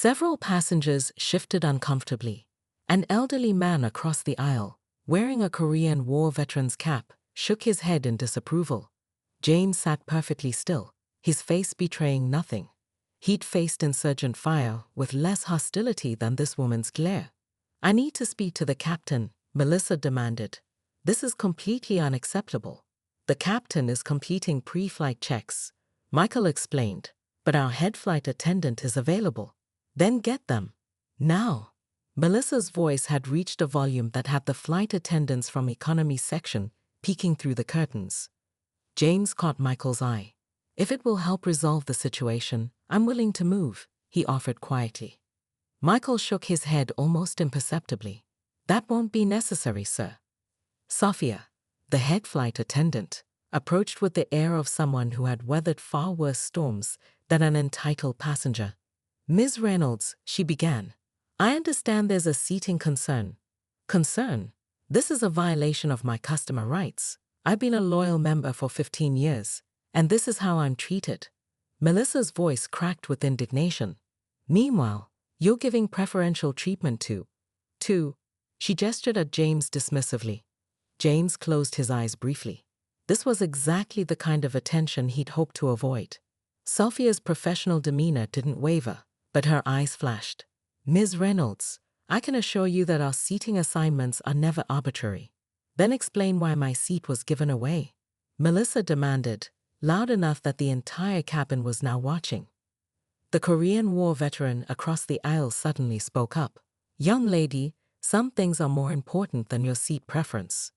Several passengers shifted uncomfortably. An elderly man across the aisle, wearing a Korean War veteran's cap, shook his head in disapproval. James sat perfectly still, his face betraying nothing. He'd faced insurgent fire with less hostility than this woman's glare. "I need to speak to the captain," Melissa demanded. "This is completely unacceptable." "The captain is completing pre-flight checks," Michael explained, "but our head flight attendant is available." "Then get them. Now." Melissa's voice had reached a volume that had the flight attendants from economy section peeking through the curtains. James caught Michael's eye. "If it will help resolve the situation, I'm willing to move," he offered quietly. Michael shook his head almost imperceptibly. "That won't be necessary, sir." Sophia, the head flight attendant, approached with the air of someone who had weathered far worse storms than an entitled passenger. "Ms. Reynolds," she began, "I understand there's a seating concern." "Concern? This is a violation of my customer rights. I've been a loyal member for 15 years, and this is how I'm treated." Melissa's voice cracked with indignation. "Meanwhile, you're giving preferential treatment to..." She gestured at James dismissively. James closed his eyes briefly. This was exactly the kind of attention he'd hoped to avoid. Sophia's professional demeanor didn't waver, but her eyes flashed. "Ms. Reynolds, I can assure you that our seating assignments are never arbitrary." "Then explain why my seat was given away," Melissa demanded, loud enough that the entire cabin was now watching. The Korean War veteran across the aisle suddenly spoke up. "Young lady, some things are more important than your seat preference."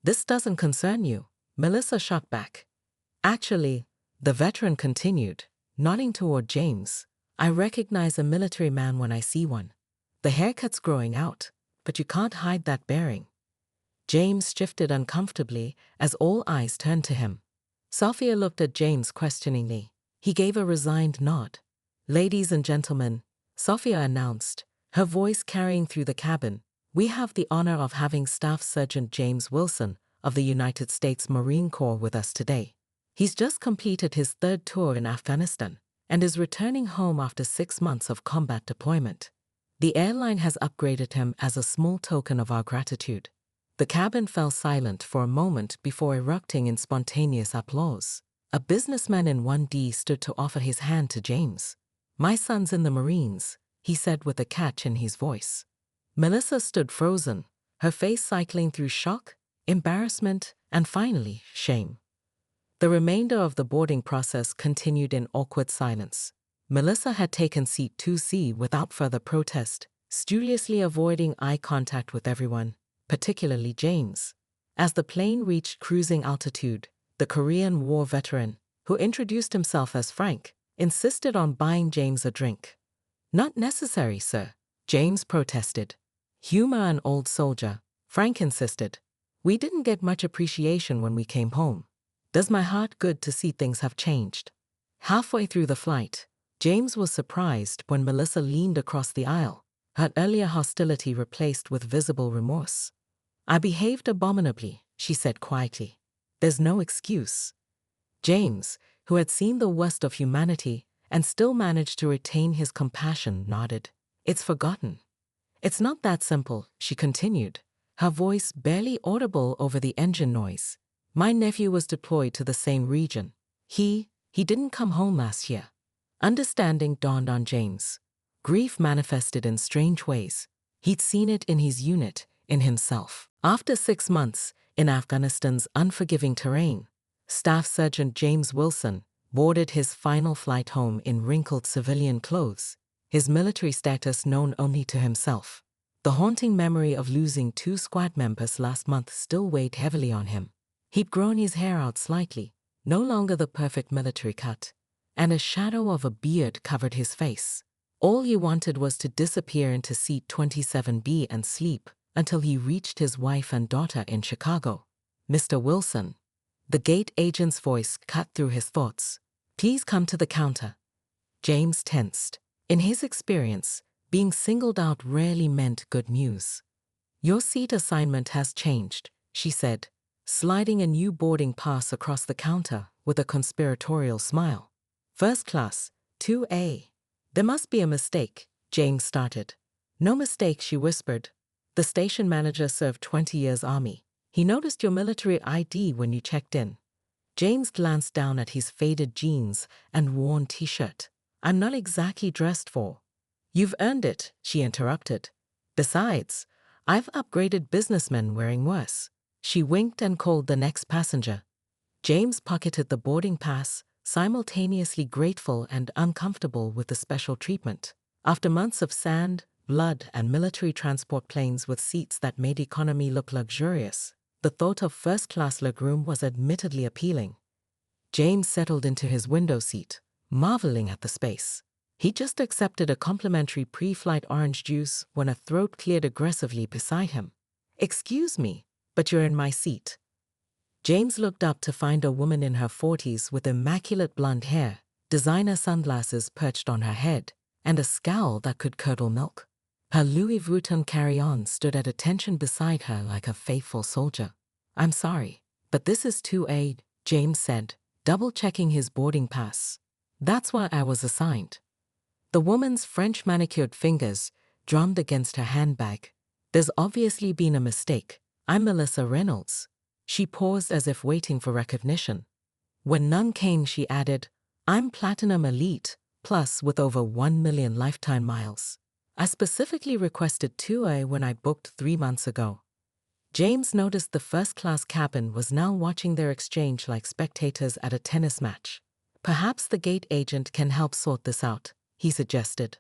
"This doesn't concern you," Melissa shot back. "Actually," the veteran continued, nodding toward James, "I recognize a military man when I see one. The haircut's growing out, but you can't hide that bearing." James shifted uncomfortably as all eyes turned to him. Sophia looked at James questioningly. He gave a resigned nod. "Ladies and gentlemen," Sophia announced, her voice carrying through the cabin, "we have the honor of having Staff Sergeant James Wilson of the United States Marine Corps with us today. He's just completed his 3rd tour in Afghanistan and is returning home after 6 months of combat deployment. The airline has upgraded him as a small token of our gratitude." The cabin fell silent for a moment before erupting in spontaneous applause. A businessman in 1D stood to offer his hand to James. "My son's in the Marines," he said with a catch in his voice. Melissa stood frozen, her face cycling through shock, embarrassment, and finally, shame. The remainder of the boarding process continued in awkward silence. Melissa had taken seat 2C without further protest, studiously avoiding eye contact with everyone, particularly James. As the plane reached cruising altitude, the Korean War veteran, who introduced himself as Frank, insisted on buying James a drink. "Not necessary, sir," James protested. "Humor an old soldier," Frank insisted. "We didn't get much appreciation when we came home. Does my heart good to see things have changed." Halfway through the flight, James was surprised when Melissa leaned across the aisle, her earlier hostility replaced with visible remorse. "I behaved abominably," she said quietly. "There's no excuse." James, who had seen the worst of humanity and still managed to retain his compassion, nodded. "It's forgotten." "It's not that simple," she continued, her voice barely audible over the engine noise. "My nephew was deployed to the same region. He didn't come home last year." Understanding dawned on James. Grief manifested in strange ways. He'd seen it in his unit, in himself. After 6 months, in Afghanistan's unforgiving terrain, Staff Sergeant James Wilson boarded his final flight home in wrinkled civilian clothes, his military status known only to himself. The haunting memory of losing 2 squad members last month still weighed heavily on him. He'd grown his hair out slightly, no longer the perfect military cut, and a shadow of a beard covered his face. All he wanted was to disappear into seat 27B and sleep until he reached his wife and daughter in Chicago. "Mr. Wilson." The gate agent's voice cut through his thoughts. "Please come to the counter." James tensed. In his experience, being singled out rarely meant good news. "Your seat assignment has changed," she said, sliding a new boarding pass across the counter with a conspiratorial smile. "First class, 2A. There must be a mistake," James started. No mistake, she whispered. The station manager served 20 years Army. He noticed your military ID when you checked in. James glanced down at his faded jeans and worn t-shirt. I'm not exactly dressed for. You've earned it, she interrupted. Besides, I've upgraded businessmen wearing worse. She winked and called the next passenger. James pocketed the boarding pass, simultaneously grateful and uncomfortable with the special treatment. After months of sand, blood, and military transport planes with seats that made economy look luxurious, the thought of first-class legroom was admittedly appealing. James settled into his window seat, marveling at the space. He just accepted a complimentary pre-flight orange juice when a throat cleared aggressively beside him. Excuse me, but you're in my seat. James looked up to find a woman in her 40s with immaculate blonde hair, designer sunglasses perched on her head, and a scowl that could curdle milk. Her Louis Vuitton carry-on stood at attention beside her like a faithful soldier. I'm sorry, but this is 2A, James said, double-checking his boarding pass. That's why I was assigned. The woman's French manicured fingers drummed against her handbag. There's obviously been a mistake. I'm Melissa Reynolds. She paused as if waiting for recognition. When none came, she added, I'm Platinum Elite, plus with over 1 million lifetime miles. I specifically requested 2A when I booked 3 months ago. James noticed the first-class cabin was now watching their exchange like spectators at a tennis match. Perhaps the gate agent can help sort this out, he suggested.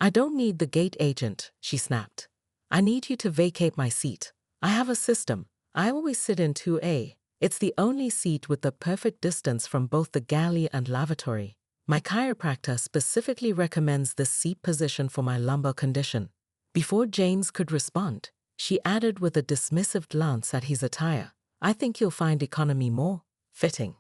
I don't need the gate agent, she snapped. I need you to vacate my seat. I have a system. I always sit in 2A. It's the only seat with the perfect distance from both the galley and lavatory. My chiropractor specifically recommends this seat position for my lumbar condition. Before James could respond, she added with a dismissive glance at his attire, I think you'll find economy more fitting.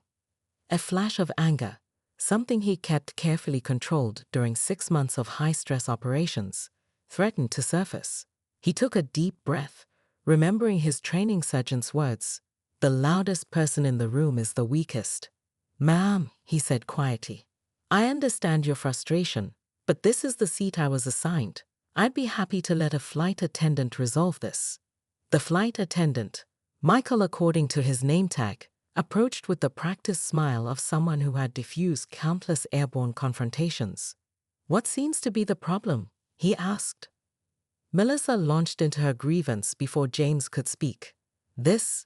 A flash of anger, something he kept carefully controlled during 6 months of high-stress operations, threatened to surface. He took a deep breath, remembering his training sergeant's words, the loudest person in the room is the weakest. Ma'am, he said quietly, I understand your frustration, but this is the seat I was assigned. I'd be happy to let a flight attendant resolve this. The flight attendant, Michael according to his name tag, approached with the practiced smile of someone who had diffused countless airborne confrontations. What seems to be the problem? He asked. Melissa launched into her grievance before James could speak. This,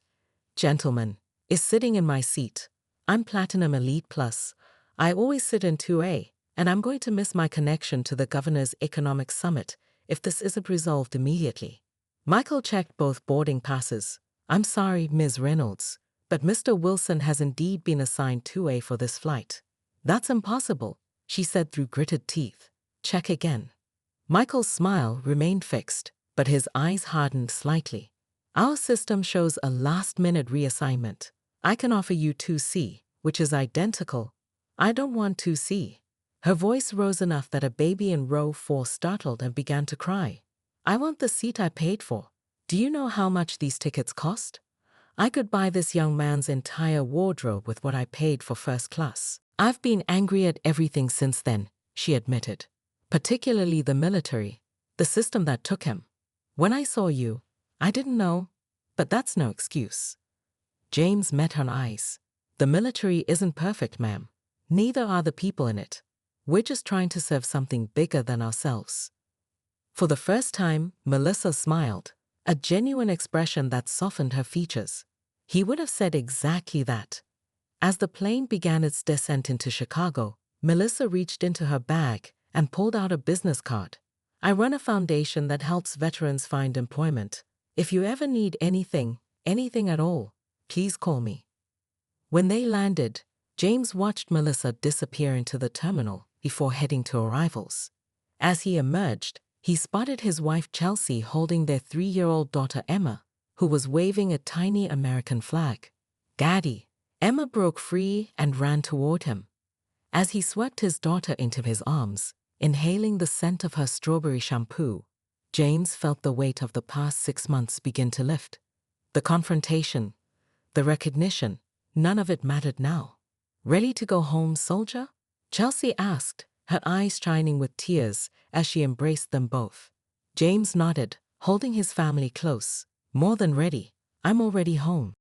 gentleman, is sitting in my seat. I'm Platinum Elite Plus. I always sit in 2A, and I'm going to miss my connection to the Governor's Economic Summit if this isn't resolved immediately. Michael checked both boarding passes. I'm sorry, Ms. Reynolds, but Mr. Wilson has indeed been assigned 2A for this flight. That's impossible, she said through gritted teeth. Check again. Michael's smile remained fixed, but his eyes hardened slightly. Our system shows a last-minute reassignment. I can offer you 2C, which is identical. I don't want 2C. Her voice rose enough that a baby in row 4 startled and began to cry. I want the seat I paid for. Do you know how much these tickets cost? I could buy this young man's entire wardrobe with what I paid for first class. I've been angry at everything since then, she admitted. Particularly the military, the system that took him. When I saw you, I didn't know, but that's no excuse. James met her eyes. The military isn't perfect, ma'am. Neither are the people in it. We're just trying to serve something bigger than ourselves. For the first time, Melissa smiled, a genuine expression that softened her features. He would have said exactly that. As the plane began its descent into Chicago, Melissa reached into her bag and pulled out a business card. I run a foundation that helps veterans find employment. If you ever need anything at all, please call me. When they landed, James watched Melissa disappear into the terminal before heading to arrivals. As he emerged, he spotted his wife Chelsea holding their 3-year-old daughter Emma, who was waving a tiny American flag. Gaddy! Emma broke free and ran toward him. As he swept his daughter into his arms, inhaling the scent of her strawberry shampoo, James felt the weight of the past 6 months begin to lift. The confrontation, the recognition, none of it mattered now. Ready to go home, soldier? Chelsea asked, her eyes shining with tears as she embraced them both. James nodded, holding his family close. More than ready. I'm already home.